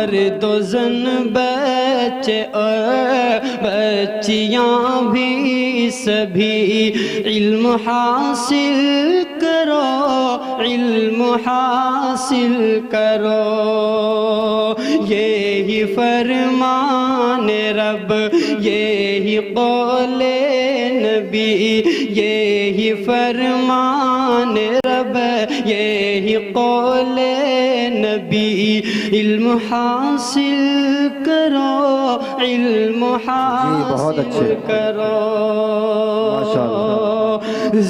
مرد و زن بچے اور بچیاں بھی سبھی علم حاصل کرو، علم حاصل کرو، یہی فرمان رب، یہی قول نبی، یہی فرمان رب، یہی قول نبی، علم حاصل کرو، علم حاصل کرو،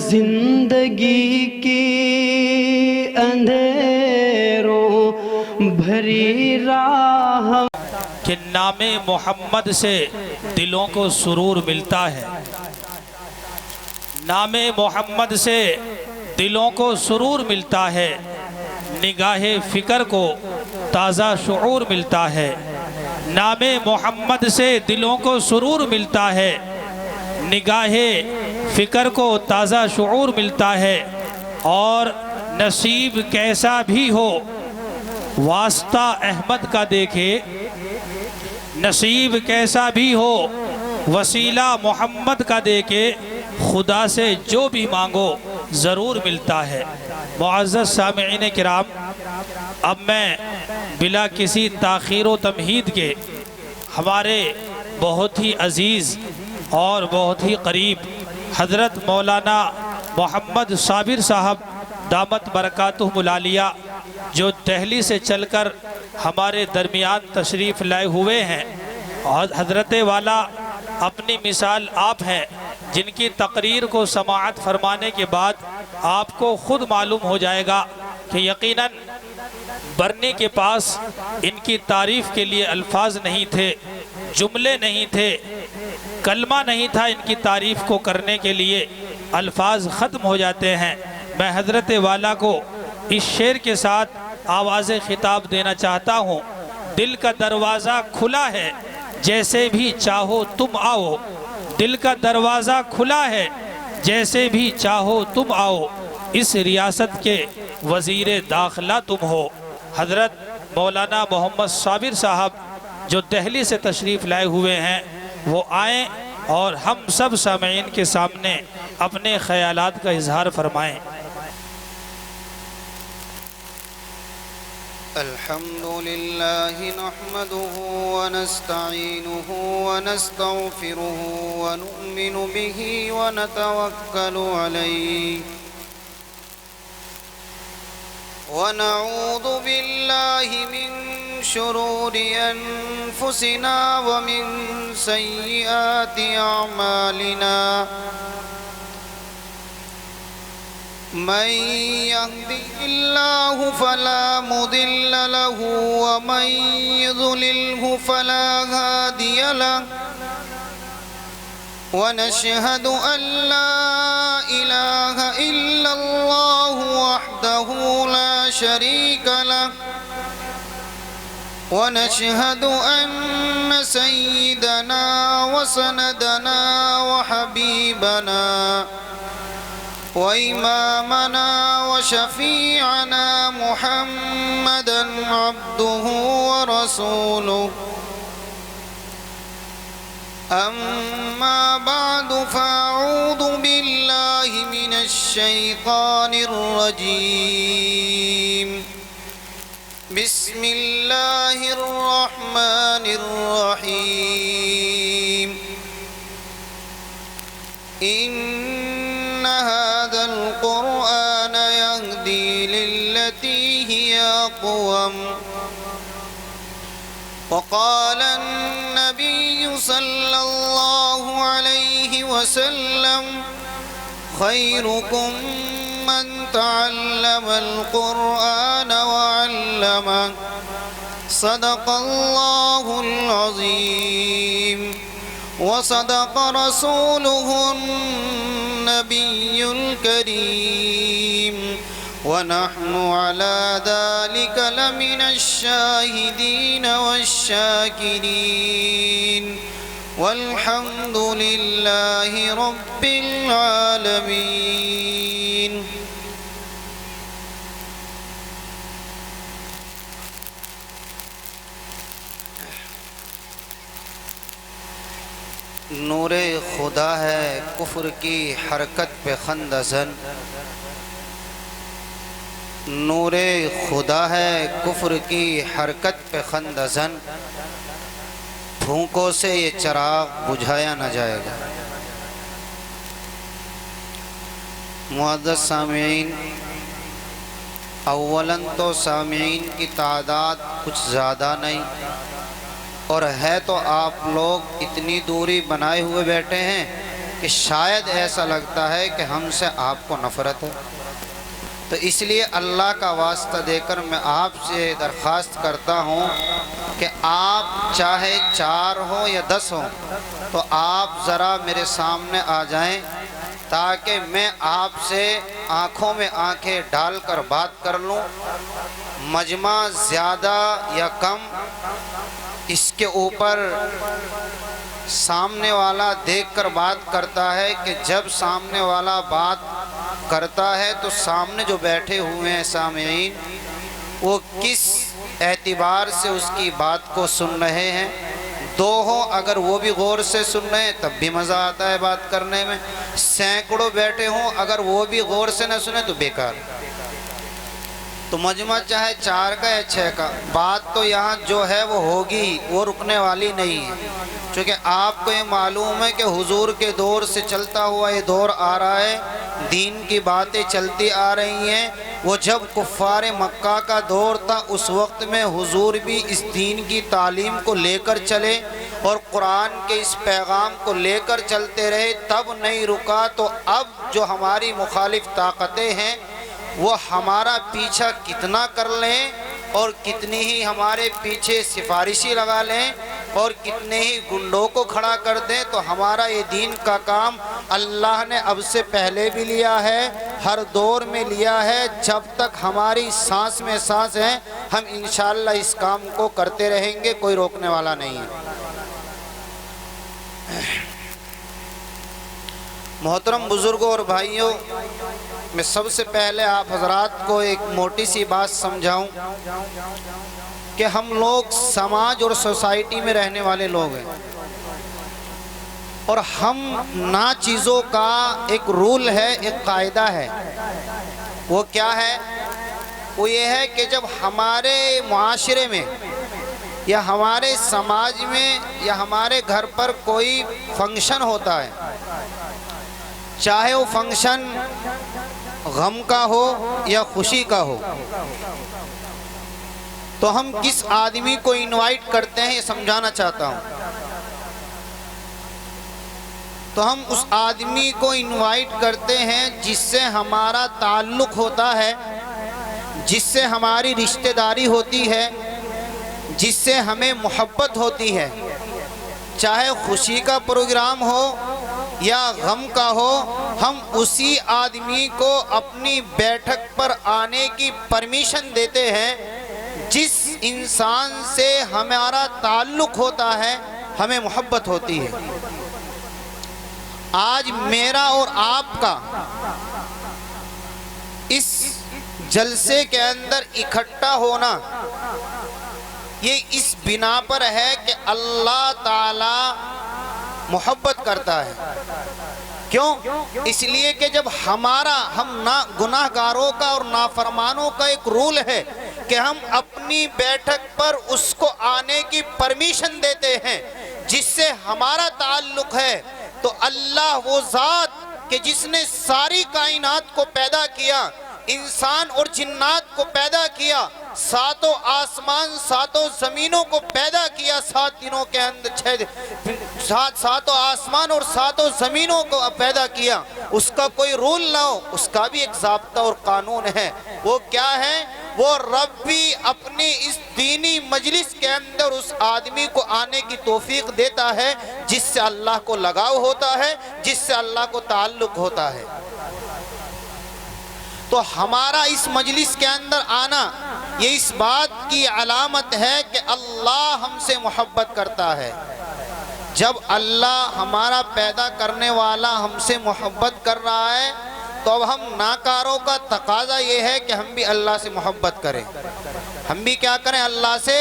زندگی کی اندھیروں بھری راہ کہ نام محمد سے دلوں کو سرور ملتا ہے، نام محمد سے دلوں کو سرور ملتا ہے، نگاہ فکر کو تازہ شعور ملتا ہے، نام محمد سے دلوں کو سرور ملتا ہے، نگاہ فکر کو تازہ شعور ملتا ہے، اور نصیب کیسا بھی ہو واسطہ احمد کا دیکھے، نصیب کیسا بھی ہو وسیلہ محمد کا دیکھے، خدا سے جو بھی مانگو ضرور ملتا ہے۔ معزز سامعین کرام، اب میں بلا کسی تاخیر و تمہید کے ہمارے بہت ہی عزیز اور بہت ہی قریب حضرت مولانا محمد صابر صاحب دامت برکاتہم العالیہ جو دہلی سے چل کر ہمارے درمیان تشریف لائے ہوئے ہیں، حضرت والا اپنی مثال آپ ہیں، جن کی تقریر کو سماعت فرمانے کے بعد آپ کو خود معلوم ہو جائے گا کہ یقیناً برنی کے پاس ان کی تعریف کے لیے الفاظ نہیں تھے، جملے نہیں تھے، کلمہ نہیں تھا ان کی تعریف کو کرنے کے لیے، الفاظ ختم ہو جاتے ہیں۔ میں حضرت والا کو اس شعر کے ساتھ آواز خطاب دینا چاہتا ہوں۔ دل کا دروازہ کھلا ہے، جیسے بھی چاہو تم آؤ، دل کا دروازہ کھلا ہے، جیسے بھی چاہو تم آؤ، اس ریاست کے وزیر داخلہ تم ہو۔ حضرت مولانا محمد صابر صاحب جو دہلی سے تشریف لائے ہوئے ہیں، وہ آئیں اور ہم سب سامعین کے سامنے اپنے خیالات کا اظہار فرمائیں۔ الحمد لله نحمده ونستعينه ونستغفره ونؤمن به ونتوكل عليه ونعوذ بالله من شرور أنفسنا ومن سيئات أعمالنا من يهده الله فلا مضل له ومن يضلله فلا هادي له ونشهد أن لا إله إلا الله وحده لا شريك له ونشهد أن سيدنا وسندنا وحبيبنا وإمامنا وشفيعنا محمدًا عبده ورسوله أما بعد فأعوذ بالله من الشيطان الرجيم بسم الله الرحمن الرحيم إن هذا القرآن يهدي للتي هي أقوم وقال النبي صلى الله عليه وسلم خيركم من تعلم القرآن وعلمه صدق الله العظيم وصدق رسوله النبي الكريم ونحن على ذلك لمن الشاهدين والشاكرين والحمد لله رب العالمين نور خدا ہے کفر کی حرکت پہ خندہ زن، نور خدا ہے کفر کی حرکت پہ خندہ زن، پھونکوں سے یہ چراغ بجھایا نہ جائے گا۔ معزز سامعین، اولاً تو سامعین کی تعداد کچھ زیادہ نہیں، اور ہے تو آپ لوگ اتنی دوری بنائے ہوئے بیٹھے ہیں کہ شاید ایسا لگتا ہے کہ ہم سے آپ کو نفرت ہے۔ تو اس لیے اللہ کا واسطہ دے کر میں آپ سے درخواست کرتا ہوں کہ آپ چاہے 4 ہوں یا 10 ہوں تو آپ ذرا میرے سامنے آ جائیں، تاکہ میں آپ سے آنکھوں میں آنکھیں ڈال کر بات کر لوں۔ مجمع زیادہ یا کم اس کے اوپر سامنے والا دیکھ کر بات کرتا ہے کہ جب سامنے والا بات کرتا ہے تو سامنے جو بیٹھے ہوئے ہیں سامعین وہ کس اعتبار سے اس کی بات کو سن رہے ہیں۔ 2 ہوں اگر وہ بھی غور سے سن رہے ہیں تب بھی مزہ آتا ہے بات کرنے میں، سینکڑوں بیٹھے ہوں اگر وہ بھی غور سے نہ سنیں تو بیکار۔ تو مجمع چاہے 4 کا یا 6 کا، بات تو یہاں جو ہے وہ ہوگی، وہ رکنے والی نہیں ہے۔ چونکہ آپ کو یہ معلوم ہے کہ حضور کے دور سے چلتا ہوا یہ دور آ رہا ہے، دین کی باتیں چلتی آ رہی ہیں۔ وہ جب کفار مکہ کا دور تھا اس وقت میں حضور بھی اس دین کی تعلیم کو لے کر چلے اور قرآن کے اس پیغام کو لے کر چلتے رہے، تب نہیں رکا۔ تو اب جو ہماری مخالف طاقتیں ہیں وہ ہمارا پیچھا کتنا کر لیں اور کتنی ہی ہمارے پیچھے سفارشی لگا لیں اور کتنے ہی گنڈوں کو کھڑا کر دیں، تو ہمارا یہ دین کا کام اللہ نے اب سے پہلے بھی لیا ہے، ہر دور میں لیا ہے۔ جب تک ہماری سانس میں سانس ہے ہم انشاءاللہ اس کام کو کرتے رہیں گے، کوئی روکنے والا نہیں ہے۔ محترم بزرگوں اور بھائیوں، میں سب سے پہلے آپ حضرات کو ایک موٹی سی بات سمجھاؤں کہ ہم لوگ سماج اور سوسائٹی میں رہنے والے لوگ ہیں، اور ہم نا چیزوں کا ایک رول ہے، ایک قاعدہ ہے۔ وہ کیا ہے؟ وہ یہ ہے کہ جب ہمارے معاشرے میں یا ہمارے سماج میں یا ہمارے گھر پر کوئی فنکشن ہوتا ہے، چاہے وہ فنکشن غم کا ہو یا خوشی کا ہو، تو ہم کس آدمی کو انوائٹ کرتے ہیں یہ سمجھانا چاہتا ہوں۔ تو ہم اس آدمی کو انوائٹ کرتے ہیں جس سے ہمارا تعلق ہوتا ہے، جس سے ہماری رشتہ داری ہوتی ہے، جس سے ہمیں محبت ہوتی ہے۔ چاہے خوشی کا پروگرام ہو یا غم کا ہو، ہم اسی آدمی کو اپنی بیٹھک پر آنے کی پرمیشن دیتے ہیں جس انسان سے ہمارا تعلق ہوتا ہے، ہمیں محبت ہوتی ہے۔ آج میرا اور آپ کا اس جلسے کے اندر اکٹھا ہونا یہ اس بنا پر ہے کہ اللہ تعالی محبت کرتا ہے۔ کیوں؟ اس لیے کہ جب ہم گناہ گاروں کا اور نافرمانوں کا ایک رول ہے کہ ہم اپنی بیٹھک پر اس کو آنے کی پرمیشن دیتے ہیں جس سے ہمارا تعلق ہے، تو اللہ وہ ذات کہ جس نے ساری کائنات کو پیدا کیا، انسان اور جنات کو پیدا کیا، 7 آسمان 7 زمینوں کو پیدا کیا 7 دنوں کے اندر، 7 آسمان اور 7 زمینوں کو پیدا کیا، اس کا کوئی رول نہ ہو، اس کا بھی ایک ضابطہ اور قانون ہے۔ وہ کیا ہے؟ وہ رب بھی اپنی اس دینی مجلس کے اندر اس آدمی کو آنے کی توفیق دیتا ہے جس سے اللہ کو لگاؤ ہوتا ہے، جس سے اللہ کو تعلق ہوتا ہے۔ تو ہمارا اس مجلس کے اندر آنا یہ اس بات کی علامت ہے کہ اللہ ہم سے محبت کرتا ہے۔ جب اللہ ہمارا پیدا کرنے والا ہم سے محبت کر رہا ہے تو اب ہم ناکاروں کا تقاضا یہ ہے کہ ہم بھی اللہ سے محبت کریں، ہم بھی کیا کریں؟ اللہ سے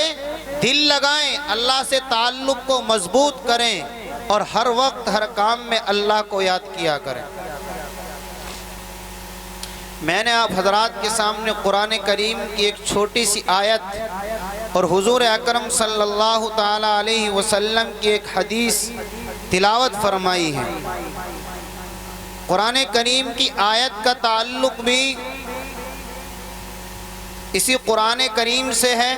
دل لگائیں، اللہ سے تعلق کو مضبوط کریں۔ اور ہر وقت ہر کام میں اللہ کو یاد کیا کریں۔ میں نے آپ حضرات کے سامنے قرآن کریم کی ایک چھوٹی سی آیت اور حضور اکرم صلی اللہ تعالی علیہ وسلم کی ایک حدیث تلاوت فرمائی ہے۔ قرآن کریم کی آیت کا تعلق بھی اسی قرآن کریم سے ہے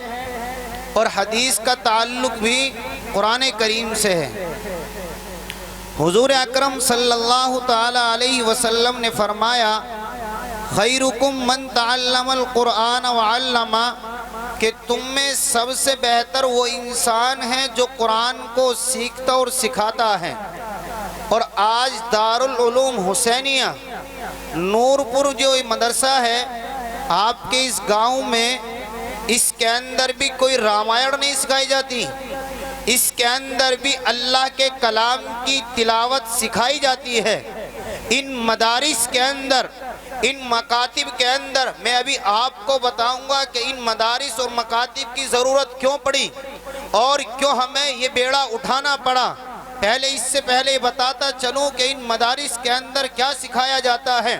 اور حدیث کا تعلق بھی قرآن کریم سے ہے۔ حضور اکرم صلی اللہ تعالی علیہ وسلم نے فرمایا خیرکم من تعلم القرآن وعلم، کہ تم میں سب سے بہتر وہ انسان ہے جو قرآن کو سیکھتا اور سکھاتا ہے۔ اور آج دارالعلوم حسینیہ نورپور جو مدرسہ ہے آپ کے اس گاؤں میں، اس کے اندر بھی کوئی رامائن نہیں سکھائی جاتی، اس کے اندر بھی اللہ کے کلام کی تلاوت سکھائی جاتی ہے۔ ان مدارس کے اندر، ان مکاتب کے اندر، میں ابھی آپ کو بتاؤں گا کہ ان مدارس اور مکاتب کی ضرورت کیوں پڑی اور کیوں ہمیں یہ بیڑا اٹھانا پڑا۔ پہلے اس سے پہلے بتاتا چلوں کہ ان مدارس کے اندر کیا سکھایا جاتا ہے۔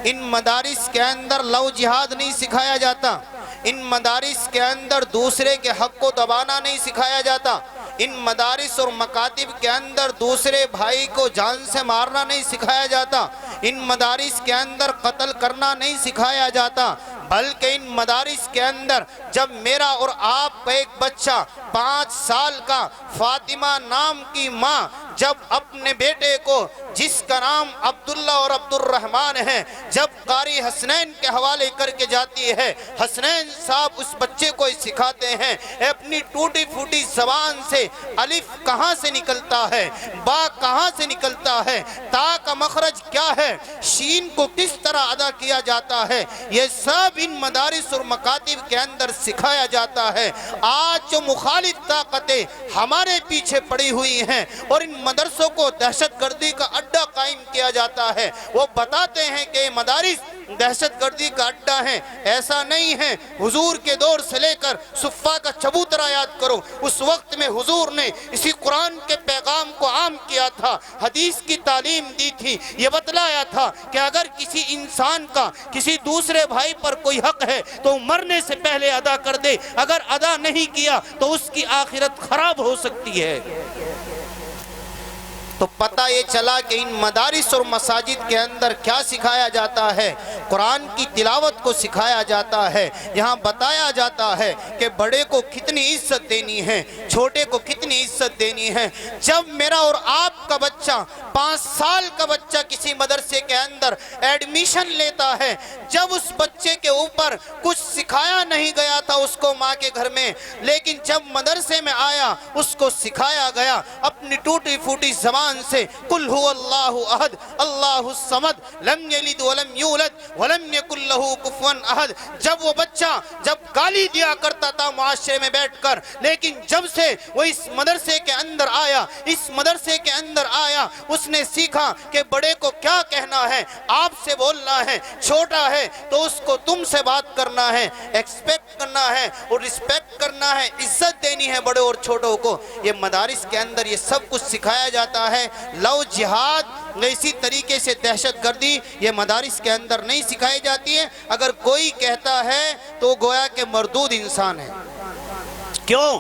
ان مدارس کے اندر لو جہاد نہیں سکھایا جاتا، ان مدارس کے اندر دوسرے کے حق کو دبانا نہیں سکھایا جاتا، ان مدارس اور مکاتب کے اندر دوسرے بھائی کو جان سے مارنا نہیں سکھایا جاتا، ان مدارس کے اندر قتل کرنا نہیں سکھایا جاتا، بلکہ ان مدارس کے اندر جب میرا اور آپ کا ایک بچہ 5 سال کا فاطمہ نام کی ماں جب اپنے بیٹے کو جس کا نام عبداللہ اور عبد الرحمن ہے جب قاری حسنین کے حوالے کر کے جاتی ہے، حسنین صاحب اس بچے کو سکھاتے ہیں اپنی ٹوٹی پھوٹی زبان سے الف کہاں سے نکلتا ہے، با کہاں سے نکلتا ہے، تا کا مخرج کیا ہے، شین کو کس طرح ادا کیا جاتا ہے، یہ سب ان مدارس اور مکاتب کے اندر سکھایا جاتا ہے۔ آج جو مخالف طاقتیں ہمارے پیچھے پڑی ہوئی ہیں اور ان مدرسوں کو دہشت گردی کا اڈا قائم کیا جاتا ہے، وہ بتاتے ہیں کہ یہ مدارس دہشت گردی کا اڈا ہے۔ ایسا نہیں ہے۔ حضور کے دور سے لے کر صفا کا چبوترا یاد کرو، اس وقت میں حضور نے اسی قرآن کے پیغام کو عام کیا تھا، حدیث کی تعلیم دی تھی، یہ بتلایا تھا کہ اگر کسی انسان کا کسی دوسرے بھائی پر کوئی حق ہے تو مرنے سے پہلے ادا کر دے، اگر ادا نہیں کیا تو اس کی آخرت خراب ہو سکتی ہے۔ تو پتہ یہ چلا کہ ان مدارس اور مساجد کے اندر کیا سکھایا جاتا ہے، قرآن کی تلاوت کو سکھایا جاتا ہے۔ یہاں بتایا جاتا ہے کہ بڑے کو کتنی عزت دینی ہے، چھوٹے کو کتنی عزت دینی ہے۔ جب میرا اور آپ کا بچہ 5 سال کا بچہ کسی مدرسے کے اندر ایڈمیشن لیتا ہے، جب اس بچے کے اوپر کچھ سکھایا نہیں گیا تھا اس کو ماں کے گھر میں، لیکن جب مدرسے میں آیا اس کو سکھایا گیا اپنی ٹوٹی پھوٹی زبان سے، قل هو اللہ احد اللہ الصمد لم یلد ولم یولد ولم یکن له کفوا احد۔ جب وہ بچہ جب گالی دیا کرتا تھا معاشرے میں بیٹھ کر، لیکن جب سے وہ اس مدرسے کے اندر آیا، اس مدرسے کے اندر آیا، اس نے سیکھا کہ بڑے کو کیا کہنا ہے، آپ سے بولنا ہے، چھوٹا ہے تو اس کو تم سے بات کرنا ہے، ایکسپیکٹ کرنا ہے اور رسپیکٹ کرنا ہے، عزت دینی ہے بڑے اور چھوٹوں کو۔ یہ مدارس کے اندر یہ سب کچھ سکھایا جاتا ہے۔ لو جہاد اسی طریقے سے دہشت گردی یہ مدارس کے اندر نہیں سکھائی جاتی ہے۔ اگر کوئی کہتا ہے تو گویا کہ مردود انسان ہے۔ کیوں؟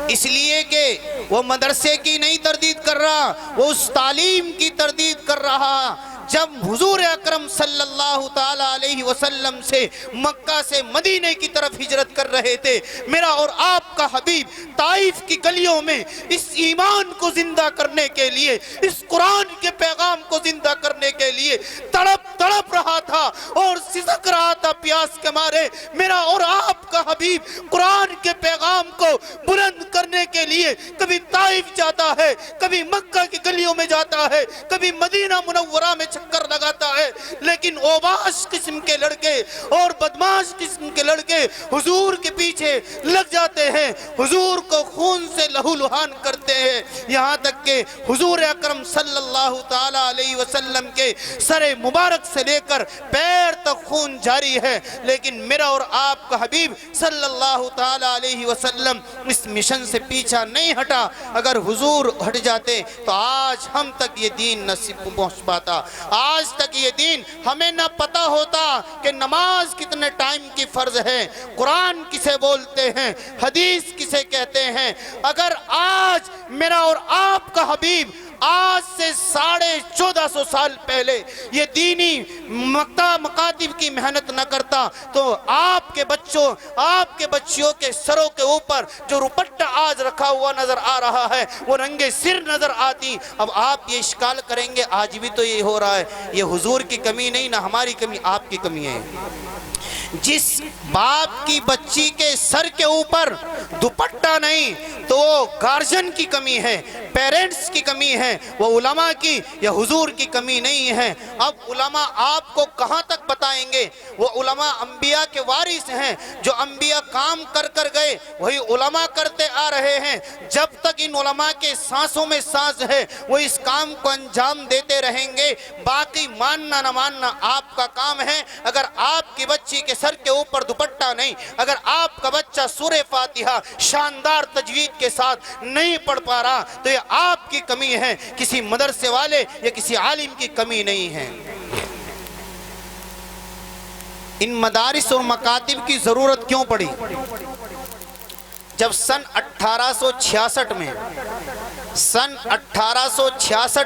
اس لیے کہ وہ مدرسے کی نہیں تردید کر رہا، وہ اس تعلیم کی تردید کر رہا۔ جب حضور اکرم صلی اللہ تعالی علیہ وسلم سے مکہ سے مدینے کی طرف ہجرت کر رہے تھے، میرا اور آپ کا حبیب طائف کی گلیوں میں اس ایمان کو زندہ کرنے کے لیے، اس قرآن کے پیغام کو زندہ کرنے کے لیے تڑپ رہا تھا اور سسک رہا تھا پیاس کے مارے۔ میرا اور آپ کا حبیب قرآن کے پیغام کو بلند کرنے کے لیے کبھی طائف جاتا ہے، کبھی مکہ کی گلیوں میں جاتا ہے، کبھی مدینہ منورہ میں چکر لگاتا ہے، لیکن اوباش قسم کے لڑکے اور بدماش قسم کے لڑکے حضور کے پیچھے لگ جاتے ہیں، حضور کو خون سے لہو لہان کرتے ہیں، یہاں تک کہ حضور اکرم صلی اللہ تعالی علیہ وسلم کے سر مبارک سے لے کر پیر تک خون جاری ہے، لیکن میرا اور آپ کا حبیب صلی اللہ تعالی علیہ وسلم اس مشن سے پیچھا نہیں ہٹا۔ اگر حضور ہٹ جاتے تو آج ہم تک یہ دین نہ پہنچ پاتا، آج تک یہ دین ہمیں نہ پتا ہوتا کہ نماز کتنے ٹائم کی فرض ہے، قرآن کسے بولتے ہیں، حدیث کسے کہتے ہیں۔ اگر آج میرا اور آپ کا حبیب آج سے 1450 سال پہلے یہ دینی مکاتب کی محنت نہ کرتا تو آپ کے بچوں، آپ کے بچیوں کے سروں کے اوپر جو روپٹہ آج رکھا ہوا نظر آ رہا ہے وہ رنگے سر نظر آتی۔ اب آپ یہ اشکال کریں گے آج بھی تو یہ ہو رہا ہے، یہ حضور کی کمی نہیں، نہ ہماری کمی، آپ کی کمی ہے۔ جس باپ کی بچی کے سر کے اوپر دوپٹہ نہیں تو وہ گارجن کی کمی ہے، پیرنٹس کی کمی ہے، وہ علماء کی یا حضور کی کمی نہیں ہے۔ اب علماء آپ کو کہاں تک بتائیں گے؟ وہ علماء انبیاء کے وارث ہیں، جو انبیاء کام کر کر گئے وہی علماء کرتے آ رہے ہیں۔ جب تک ان علماء کے سانسوں میں سانس ہے وہ اس کام کو انجام دیتے رہیں گے، باقی ماننا نہ ماننا آپ کا کام ہے۔ اگر آپ کی بچی کے سر کے اوپر دوپٹہ نہیں، اگر آپ کا بچہ سورہ فاتحہ شاندار تجوید کے ساتھ نہیں پڑھ پا رہا تو یہ آپ کی کمی ہے، کسی مدرسے والے یا کسی عالم کی کمی نہیں ہے۔ ان مدارس اور مکاتب کی ضرورت کیوں پڑی؟ جب سن 1866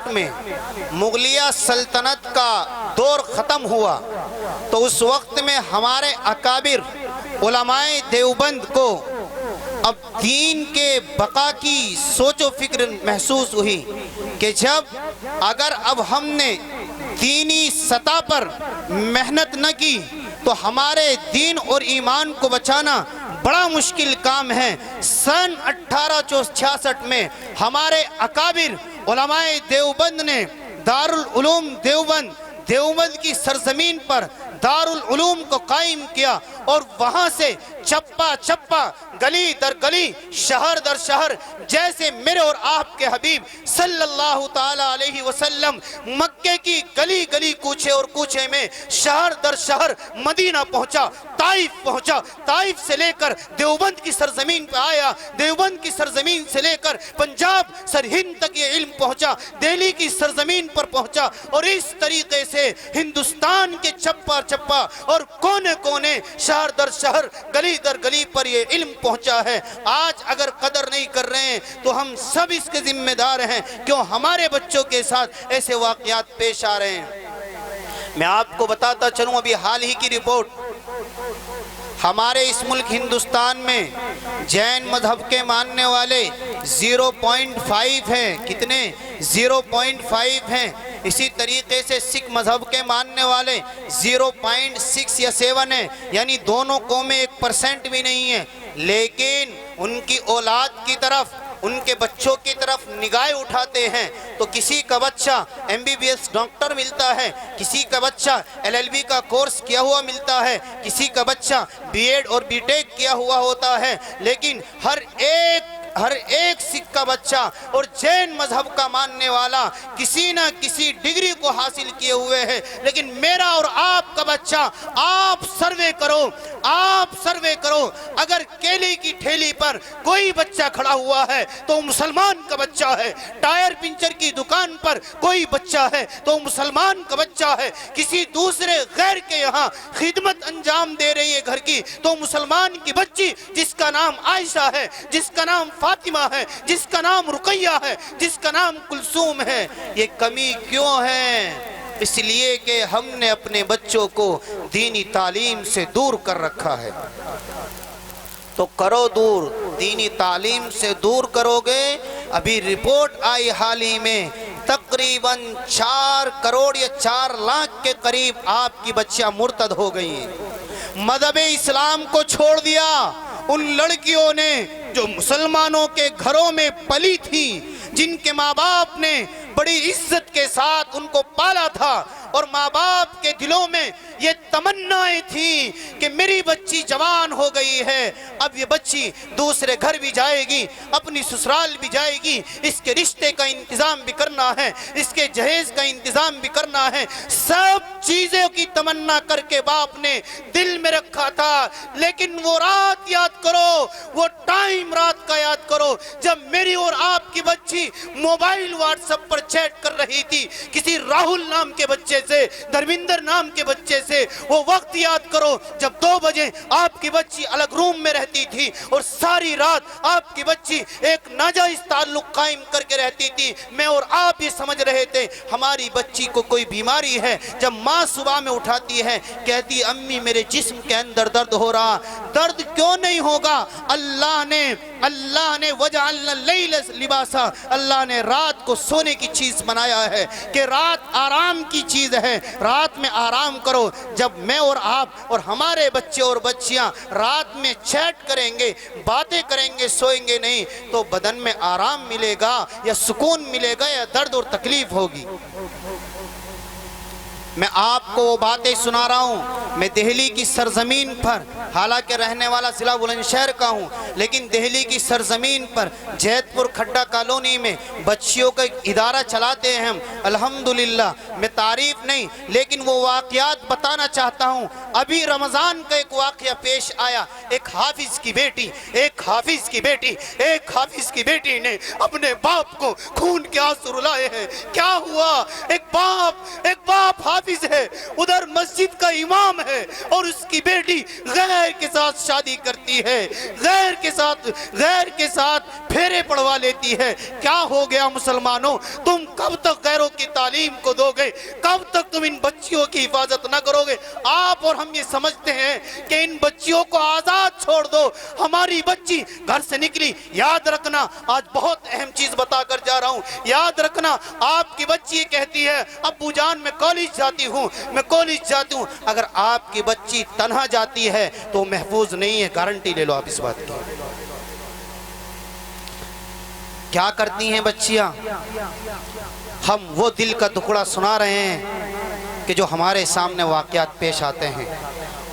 میں مغلیہ سلطنت کا دور ختم ہوا تو اس وقت میں ہمارے اکابر علماء دیوبند کو اب دین کے بقا کی سوچ و فکر محسوس ہوئی کہ جب اگر اب ہم نے دینی سطح پر محنت نہ کی تو ہمارے دین اور ایمان کو بچانا بڑا مشکل کام ہے۔ سن 1866 میں ہمارے اکابر علماء دیوبند نے دارالعلوم دیوبند کی سرزمین پر دارالعلوم کو قائم کیا اور وہاں سے چپا چپا، گلی در گلی، شہر در شہر، جیسے میرے اور آپ کے حبیب صلی اللہ تعالی علیہ وسلم مکے کی گلی گلی، کوچے اور کوچے میں، شہر در شہر مدینہ پہنچا، طائف پہنچا، طائف سے لے کر دیوبند کی سرزمین پہ آیا، دیوبند کی سرزمین سے لے کر پنجاب سرہند تک یہ علم پہنچا، دہلی کی سرزمین پر پہنچا، اور اس طریقے سے ہندوستان کے چپا چپا اور کونے کونے، شہر در شہر، گلی در گلی پر یہ علم پہنچا ہے۔ آج اگر قدر نہیں کر رہے ہیں تو ہم سب اس کے ذمہ دار ہیں، کیوں ہمارے بچوں کے ساتھ ایسے واقعات پیش آ رہے ہیں۔ میں آپ کو بتاتا چلوں، ابھی حال ہی کی رپورٹ، ہمارے اس ملک ہندوستان میں جین مذہب کے ماننے والے 0.5 ہیں۔ کتنے؟ 0.5 ہیں۔ اسی طریقے سے سکھ مذہب کے ماننے والے 0.6 یا 7 ہیں، یعنی دونوں قومیں 1% بھی نہیں ہیں، لیکن ان کی اولاد کی طرف، ان کے بچوں کی طرف نگاہیں اٹھاتے ہیں تو کسی کا بچہ MBBS ڈاکٹر ملتا ہے، کسی کا بچہ LLB کا کورس کیا ہوا ملتا ہے، کسی کا بچہ B.Ed اور B.Tech کیا ہوا ہوتا ہے، لیکن ہر ایک سکھ کا بچہ اور جین مذہب کا ماننے والا کسی نہ کسی ڈگری کو حاصل کیے ہوئے ہے۔ لیکن میرا اور آپ کا بچہ، آپ سروے کرو، اگر کیلے کی ٹھیلی پر کوئی بچہ کھڑا ہوا ہے تو مسلمان کا بچہ ہے، ٹائر پنچر کی دکان پر کوئی بچہ ہے تو مسلمان کا بچہ ہے، کسی دوسرے غیر کے یہاں خدمت انجام دے رہی ہے گھر کی تو مسلمان کی بچی، جس کا نام عائشہ ہے، جس کا نام فاطمہ ہے، جس کا نام رقیہ ہے، جس کا نام کلثوم ہے۔ یہ کمی کیوں ہے؟ اس لیے کہ ہم نے اپنے بچوں کو دینی تعلیم سے دور کر رکھا ہے۔ تو کرو دور، دینی تعلیم سے دور کرو گے۔ ابھی رپورٹ آئی حال ہی میں، تقریباً 4 کروڑ یا 4 لاکھ کے قریب آپ کی بچیاں مرتد ہو گئی ہیں، مذہب اسلام کو چھوڑ دیا۔ ان لڑکیوں نے جو مسلمانوں کے گھروں میں پلی تھیں، جن کے ماں باپ نے بڑی عزت کے ساتھ ان کو پالا تھا، اور ماں باپ کے دلوں میں یہ تمنائیں تھیں کہ میری بچی جوان ہو گئی ہے، اب یہ بچی دوسرے گھر بھی جائے گی، اپنی سسرال بھی جائے گی، اس کے رشتے کا انتظام بھی کرنا ہے، اس کے جہیز کا انتظام بھی کرنا ہے، سب چیزوں کی تمنا کر کے باپ نے دل میں رکھا تھا۔ لیکن وہ رات یاد کرو، وہ ٹائم رات کا یاد کرو جب میری اور آپ کی بچی موبائل واٹس ایپ پر چیٹ کر رہی تھی کسی راہل نام کے بچے سے، دھرمیندر نام کے بچے سے۔ وہ وقت یاد کرو جب 2 بجے آپ کی بچی الگ روم میں رہتی تھی اور ساری رات آپ کی بچی ایک ناجائز تعلق قائم کر کے رہتی تھی۔ میں اور آپ یہ سمجھ رہے تھے ہماری بچی کو کوئی بیماری ہے۔ جب ماں صبح میں اٹھاتی ہے کہتی امی میرے جسم کے اندر درد ہو رہا، درد کیوں نہیں ہوگا؟ اللہ نے وجعلنا اللیل لباسا، اللہ نے رات کو سونے کی چیز بنایا ہے کہ رات آرام کی چیز ہے، رات میں آرام کرو۔ جب میں اور آپ اور ہمارے بچے اور بچیاں رات میں چیٹ کریں گے، باتیں کریں گے، سوئیں گے نہیں تو بدن میں آرام ملے گا یا سکون ملے گا یا درد اور تکلیف ہوگی؟ میں آپ کو وہ باتیں سنا رہا ہوں۔ میں دہلی کی سرزمین پر، حالانکہ رہنے والا ضلع بلند شہر کا ہوں، لیکن دہلی کی سرزمین پر جیت پور کھڈا کالونی میں بچیوں کا ایک ادارہ چلاتے ہیں ہم، الحمدللہ۔ میں تعریف نہیں لیکن وہ واقعات بتانا چاہتا ہوں۔ ابھی رمضان کا ایک واقعہ پیش آیا، ایک حافظ کی بیٹی نے اپنے باپ کو خون کے آنسو رلائے ہیں۔ کیا ہوا؟ ایک باپ حافظ ہے، ادھر مسجد کا امام ہے اور اس کی بیٹی غیر کے ساتھ شادی کرتی ہے، غیر کے ساتھ پھیرے پڑوا لیتی ہے۔ کیا ہو گیا مسلمانوں؟ تم کب تک غیروں کی تعلیم کو دو گے؟ کب تک تم ان بچیوں کی حفاظت نہ کرو گے؟ آپ اور ہم یہ سمجھتے ہیں کہ ان بچیوں کو آزاد چھوڑ دو۔ ہماری بچی گھر سے نکلی، یاد رکھنا آج بہت اہم چیز بتا کر جا رہا ہوں، یاد رکھنا آپ کی بچی یہ کہتی ہے ابو جان میں کالج جاتی ہوں۔ اگر آپ کی بچی تنہا جاتی ہے تو محفوظ نہیں ہے، گارنٹی لے لو آپ اس بات کی۔ کیا کرتی ہیں بچیاں؟ ہم وہ دل کا ٹکڑا سنا رہے ہیں کہ جو ہمارے سامنے واقعات پیش آتے ہیں،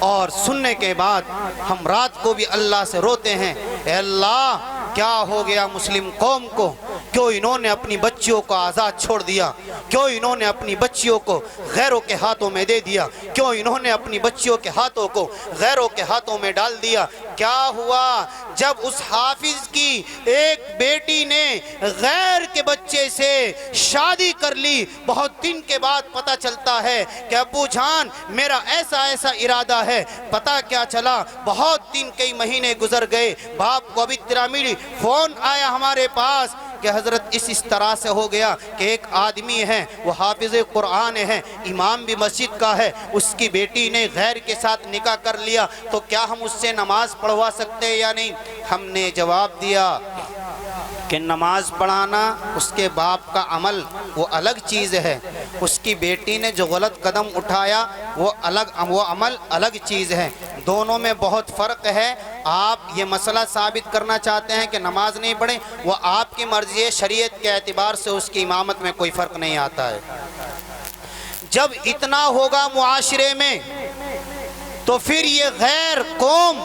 اور سننے کے بعد ہم رات کو بھی اللہ سے روتے ہیں، اے اللہ کیا ہو گیا مسلم قوم کو؟ کیوں انہوں نے اپنی بچیوں کو آزاد چھوڑ دیا؟ کیوں انہوں نے اپنی بچیوں کو غیروں کے ہاتھوں میں دے دیا؟ کیوں انہوں نے اپنی بچیوں کے ہاتھوں کو غیروں کے ہاتھوں میں ڈال دیا؟ کیا ہوا جب اس حافظ کی ایک بیٹی نے غیر کے بچے سے شادی کر لی؟ بہت دن کے بعد پتہ چلتا ہے کہ ابو جان میرا ایسا ارادہ ہے۔ پتہ کیا چلا؟ بہت دن کئی مہینے گزر گئے، باپ کو ابھی اطلاع ملی، فون آیا ہمارے پاس کہ حضرت اس طرح سے ہو گیا کہ ایک آدمی ہے، وہ حافظ قرآن ہے، امام بھی مسجد کا ہے، اس کی بیٹی نے غیر کے ساتھ نکاح کر لیا، تو کیا ہم اس سے نماز پڑھوا سکتے ہیں یا نہیں؟ ہم نے جواب دیا کہ نماز پڑھانا اس کے باپ کا عمل وہ الگ چیز ہے، اس کی بیٹی نے جو غلط قدم اٹھایا وہ عمل الگ چیز ہے، دونوں میں بہت فرق ہے۔ آپ یہ مسئلہ ثابت کرنا چاہتے ہیں کہ نماز نہیں پڑھیں، وہ آپ کی مرضی ہے، شریعت کے اعتبار سے اس کی امامت میں کوئی فرق نہیں آتا ہے۔ جب اتنا ہوگا معاشرے میں تو پھر یہ غیر قوم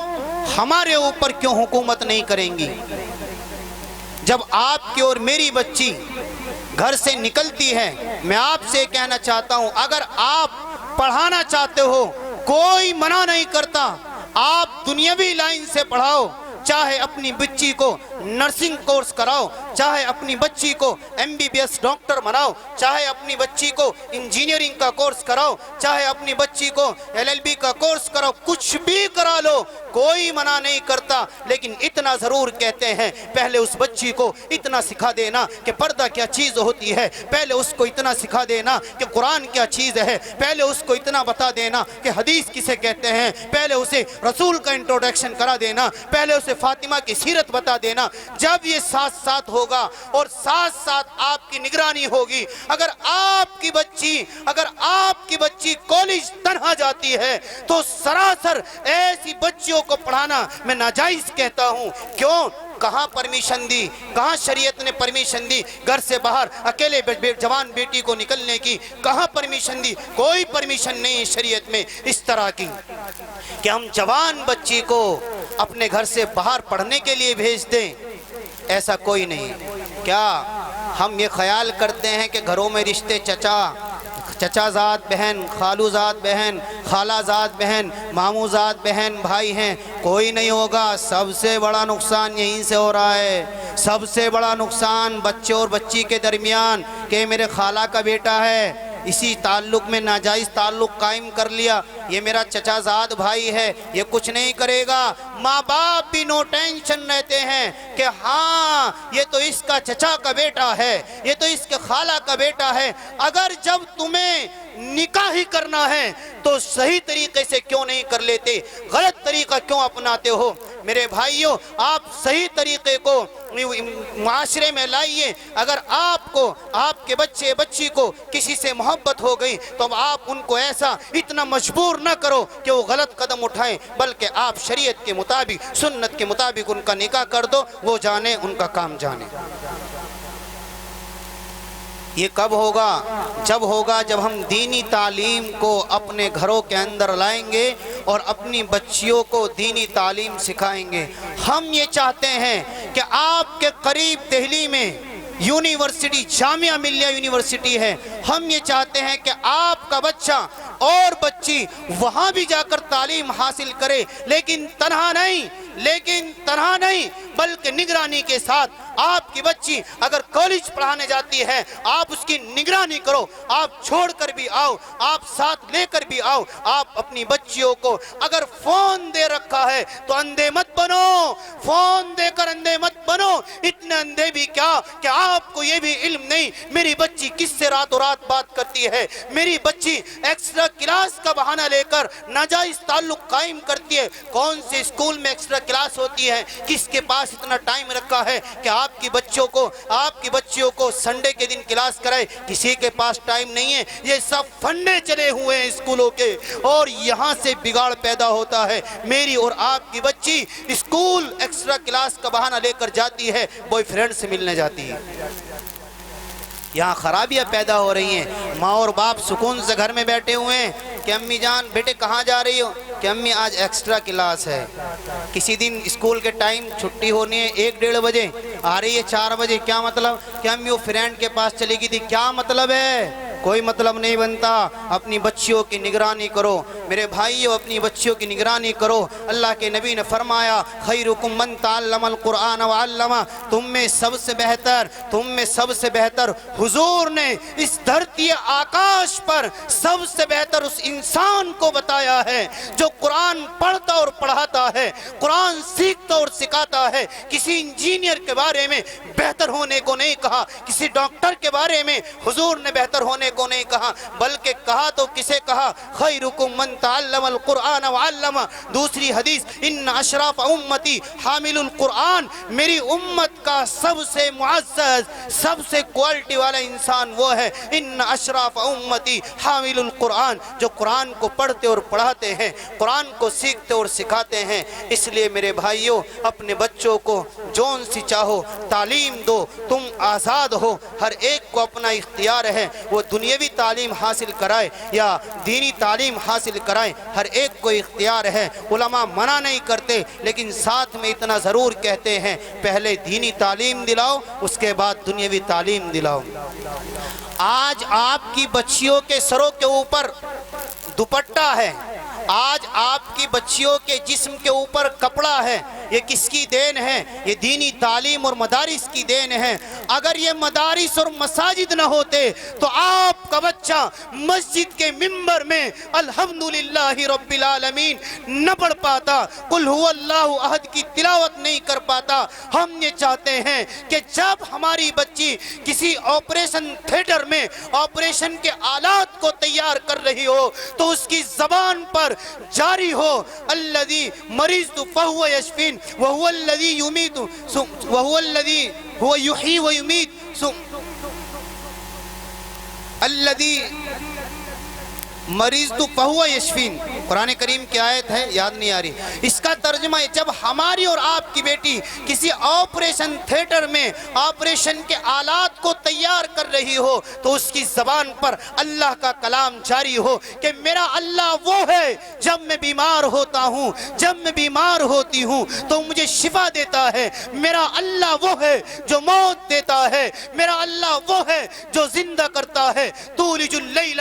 ہمارے اوپر کیوں حکومت نہیں کریں گی؟ جب آپ کی اور میری بچی گھر سے نکلتی ہے، میں آپ سے کہنا چاہتا ہوں اگر آپ پڑھانا چاہتے ہو کوئی منع نہیں کرتا، آپ دنیاوی لائن سے پڑھاؤ، چاہے اپنی بچی کو نرسنگ کورس کراؤ، چاہے اپنی بچی کو MBBS ڈاکٹر بناؤ، چاہے اپنی بچی کو انجینئرنگ کا کورس کراؤ، چاہے اپنی بچی کو LLB کا کورس کراؤ، کچھ بھی کرا لو، کوئی منع نہیں کرتا، لیکن اتنا ضرور کہتے ہیں پہلے اس بچی کو اتنا سکھا دینا کہ پردہ کیا چیز ہوتی ہے، پہلے اس کو اتنا سکھا دینا کہ قرآن کیا چیز ہے، پہلے اس کو اتنا بتا دینا کہ حدیث کسے کہتے ہیں، پہلے اسے رسول کا انٹروڈکشن کرا دینا، پہلے اسے فاطمہ کی سیرت بتا دینا۔ جب یہ ساتھ ساتھ ہوگا اور ساتھ ساتھ آپ کی نگرانی ہوگی، اگر آپ کی بچی کالج تنہا جاتی ہے تو سراسر ایسی بچیوں کو پڑھانا میں ناجائز کہتا ہوں۔ کیوں؟ کہاں پرمیشن دی, کہاں شریعت نے پرمیشن دی گھر سے باہر اکیلے جوان بیٹی کو نکلنے کی؟ کہاں پرمیشن دی؟ کوئی پرمیشن نہیں ہے شریعت میں اس طرح کی کہ ہم جوان بچی کو اپنے گھر سے باہر پڑھنے کے لیے بھیج دیں. ایسا کوئی نہیں. کیا ہم یہ خیال کرتے ہیں کہ گھروں میں رشتے چچا زاد بہن, خالو زاد بہن, خالہ زاد بہن, ماموں زاد بہن بھائی ہیں؟ کوئی نہیں ہوگا. سب سے بڑا نقصان یہیں سے ہو رہا ہے. سب سے بڑا نقصان بچے اور بچی کے درمیان کہ میرے خالہ کا بیٹا ہے, اسی تعلق میں ناجائز تعلق قائم کر لیا. یہ میرا چچا زاد بھائی ہے, یہ کچھ نہیں کرے گا. ماں باپ بھی نو ٹینشن رہتے ہیں کہ ہاں یہ تو اس کا چچا کا بیٹا ہے, یہ تو اس کے خالہ کا بیٹا ہے. اگر جب تمہیں نکاح ہی کرنا ہے تو صحیح طریقے سے کیوں نہیں کر لیتے؟ غلط طریقہ کیوں اپناتے ہو؟ میرے بھائیوں, آپ صحیح طریقے کو معاشرے میں لائیے. اگر آپ کو, آپ کے بچے بچی کو کسی سے محبت ہو گئی تو آپ ان کو ایسا اتنا مجبور نہ کرو کہ وہ غلط قدم اٹھائیں, بلکہ آپ شریعت کے مطابق, سنت کے مطابق ان کا نکاح کر دو. وہ جانے, ان کا کام جانے. یہ کب ہوگا؟ جب ہوگا جب ہم دینی تعلیم کو اپنے گھروں کے اندر لائیں گے اور اپنی بچیوں کو دینی تعلیم سکھائیں گے. ہم یہ چاہتے ہیں کہ آپ کے قریب دہلی میں یونیورسٹی, جامعہ ملیہ یونیورسٹی ہے. ہم یہ چاہتے ہیں کہ آپ کا بچہ اور بچی وہاں بھی جا کر تعلیم حاصل کرے, لیکن تنہا نہیں بلکہ نگرانی کے ساتھ. آپ کی بچی اگر کالج پڑھانے جاتی ہے, آپ اس کی نگرانی کرو. آپ چھوڑ کر بھی آؤ, آپ ساتھ لے کر بھی آؤ. آپ اپنی بچیوں کو اگر فون دے رکھا ہے تو اندھے مت بنو, فون دے کر اندھے مت بنو. اتنے اندھے بھی کیا کہ آپ کو یہ بھی علم نہیں میری بچی کس سے راتوں رات بات کرتی ہے, میری بچی ایکسٹرا کلاس کا بہانہ لے کر ناجائز تعلق قائم کرتی ہے. کون سے اسکول میں ایکسٹرا کلاس ہوتی ہے؟ کس کے پاس اتنا ٹائم رکھا ہے کہ آپ کی بچیوں کو سنڈے کے دن کلاس کرائے؟ کسی کے پاس ٹائم نہیں ہے. یہ سب فنڈے چلے ہوئے ہیں اسکولوں کے, اور یہاں سے بگاڑ پیدا ہوتا ہے. میری اور آپ کی بچی اسکول ایکسٹرا کلاس کا بہانہ لے کر جاتی ہے, بوائے فرینڈ سے ملنے جاتی ہے. یہاں خرابیاں پیدا ہو رہی ہیں. ماں اور باپ سکون سے گھر میں بیٹھے ہوئے ہیں کہ امی جان بیٹے کہاں جا رہی ہو؟ کہ امی آج ایکسٹرا کلاس ہے. کسی دن اسکول کے ٹائم چھٹی ہونی ہے 1-1:30 بجے, آ رہی ہے 4 بجے. کیا مطلب؟ کہ امی وہ فرینڈ کے پاس چلی گئی تھی. کیا مطلب ہے؟ کوئی مطلب نہیں بنتا. اپنی بچیوں کی نگرانی کرو میرے بھائیوں, اپنی بچیوں کی نگرانی کرو. اللہ کے نبی نے فرمایا خیرکم من تعلم القرآن وعلمہ, تم میں سب سے بہتر حضور نے اس دھرتی آکاش پر سب سے بہتر اس انسان کو بتایا ہے جو قرآن پڑھتا اور پڑھاتا ہے, قرآن سیکھتا اور سکھاتا ہے. کسی انجینئر کے بارے میں بہتر ہونے کو نہیں کہا, کسی ڈاکٹر کے بارے میں حضور نے بہتر ہونے کو نہیں کہا, بلکہ کہا تو کسے کہا؟ خیرکم من تعلم القرآن وعلمہ. دوسری حدیث, ان اشراف امتی حامل القرآن, میری امت کا سب سے معزز, سب سے کوالٹی والا انسان وہ ہے ان اشراف امتی حامل القرآن, جو قرآن کو پڑھتے اور پڑھاتے ہیں, قرآن کو سیکھتے اور سکھاتے ہیں. اس لیے میرے بھائیوں, اپنے بچوں کو جون سی چاہو تعلیم دو. تم آزاد ہو, ہر ایک کو اپنا اختیار ہے, وہ دنیاوی تعلیم حاصل کرائے یا دینی تعلیم حاصل کرائے, ہر ایک کو اختیار ہے. علماء منع نہیں کرتے, لیکن ساتھ میں اتنا ضرور کہتے ہیں پہلے دینی تعلیم دلاؤ, اس کے بعد دنیاوی تعلیم دلاؤ. آج آپ کی بچیوں کے سروں کے اوپر دوپٹہ ہے, آج آپ کی بچیوں کے جسم کے اوپر کپڑا ہے. یہ کس کی دین ہے؟ یہ دینی تعلیم اور مدارس کی دین ہے. اگر یہ مدارس اور مساجد نہ ہوتے تو آپ کا بچہ مسجد کے منبر میں الحمدللہ رب العالمین نہ پڑھ پاتا, قل هو اللہ احد کی تلاوت نہیں کر پاتا. ہم یہ چاہتے ہیں کہ جب ہماری بچی کسی آپریشن تھیٹر میں آپریشن کے آلات کو تیار کر رہی ہو تو اس کی زبان پر جاری ہو الذی مریض فہو یشفین وہو الذی یمیت وہو الذی هو یحیی و یمیت الذی مریض فہو یشفین. قرآن کریم کی آیت ہے، یاد نہیں آ رہی، اس کا ترجمہ ہے جب ہماری اور آپ کی بیٹی کسی آپریشن تھیٹر میں آپریشن کے آلات کو تیار کر رہی ہو تو اس کی زبان پر اللہ کا کلام جاری ہو کہ میرا اللہ وہ ہے جب میں بیمار ہوتا ہوں، جب میں بیمار ہوتی ہوں تو مجھے شفا دیتا ہے، میرا اللہ وہ ہے جو موت دیتا ہے، میرا اللہ وہ ہے جو زندہ کرتا ہے، تولج اللیل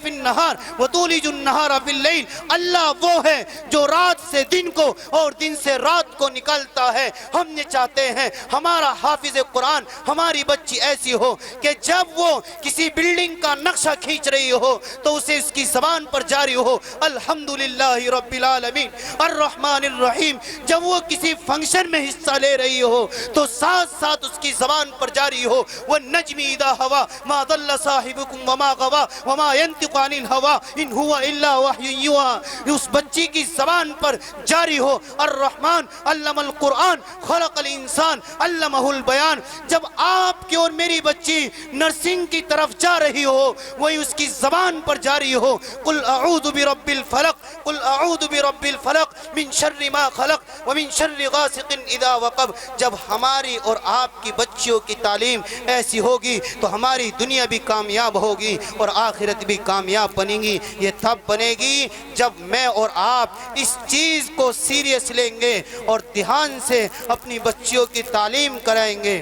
فی النہار وتولج النہار فی اللیل، اللہ وہ ہے جو رات سے دن کو اور دن سے رات کو نکلتا ہے۔ ہم یہ چاہتے ہیں ہمارا حافظ قرآن، ہماری بچی ایسی ہو کہ جب وہ کسی بلڈنگ کا نقشہ کھینچ رہی ہو تو اسے اس کی زبان پر جاری ہو الحمدللہ رب العالمین الرحمن الرحیم، جب وہ کسی فنکشن میں حصہ لے رہی ہو تو ساتھ ساتھ اس کی زبان پر جاری ہو والنجم اذا ہوا ما ضل صاحبکم وما غوا وما ينطق عن الہوا ان هو الا وحی یوحی، اس بچی کی زبان پر جاری ہو الرحمن علم القرآن خلق الانسان علمہ البیان۔ جب آپ کی اور میری بچی نرسنگ کی طرف جا رہی ہو وہی اس کی زبان پر جاری ہو قل اعوذ برب الفلق قل اعوذ برب الفلق من شر ما خلق ومن شر غاسق اذا وقب۔ جب ہماری اور آپ کی بچیوں کی تعلیم ایسی ہوگی تو ہماری دنیا بھی کامیاب ہوگی اور آخرت بھی کامیاب بنے گی۔ یہ تب بنے گی جب میں اور آپ اس چیز کو سیریس لیں گے اور دھیان سے اپنی بچیوں کی تعلیم کرائیں گے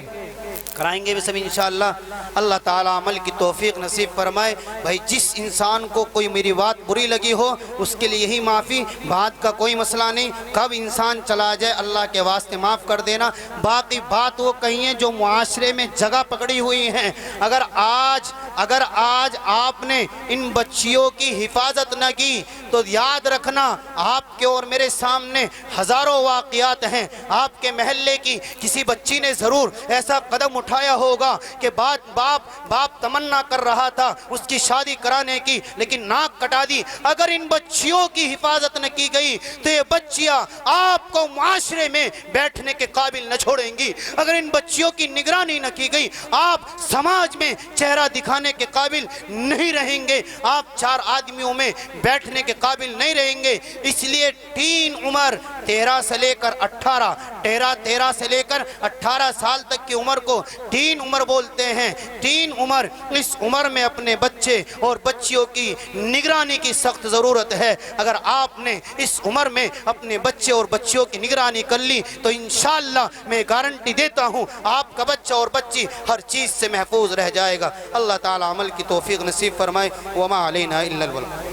بھی سب انشاءاللہ۔ اللہ تعالیٰ عمل کی توفیق نصیب فرمائے۔ بھائی جس انسان کو کوئی میری بات بری لگی ہو اس کے لیے یہی معافی، بات کا کوئی مسئلہ نہیں، کب انسان چلا جائے اللہ کے واسطے معاف کر دینا۔ باقی بات وہ کہیں ہیں جو معاشرے میں جگہ پکڑی ہوئی ہیں، اگر آج آپ نے ان بچیوں کی حفاظت نہ کی تو یاد رکھنا آپ کے اور میرے سامنے ہزاروں واقعات ہیں۔ آپ کے محلے کی کسی بچی نے ضرور ایسا قدم اٹھایا ہوگا کہ باپ تمنا کر رہا تھا اس کی شادی کرانے کی لیکن ناک کٹا دی۔ اگر ان بچیوں کی حفاظت نہ کی گئی تو یہ بچیاں آپ کو معاشرے میں بیٹھنے کے قابل نہ چھوڑیں گی۔ اگر ان بچیوں کی نگرانی نہ کی گئی آپ سماج میں چہرہ دکھانے کے قابل نہیں رہیں گے، آپ چار آدمیوں میں بیٹھنے کے قابل نہیں رہیں گے۔ اس لیے ٹین عمر 13 سے لے کر 18 سے لے کر 18 سال تک کی عمر کو ٹین عمر بولتے ہیں۔ ٹین عمر، اس عمر میں اپنے بچے اور بچیوں کی نگرانی کی سخت ضرورت ہے۔ اگر آپ نے اس عمر میں اپنے بچے اور بچیوں کی نگرانی کر لی تو انشاءاللہ میں گارنٹی دیتا ہوں آپ کا بچہ اور بچی ہر چیز سے محفوظ رہ جائے گا۔ اللہ تعالی عمل کی توفیق نصیب فرمائے۔ وما علینا الا البلاغ۔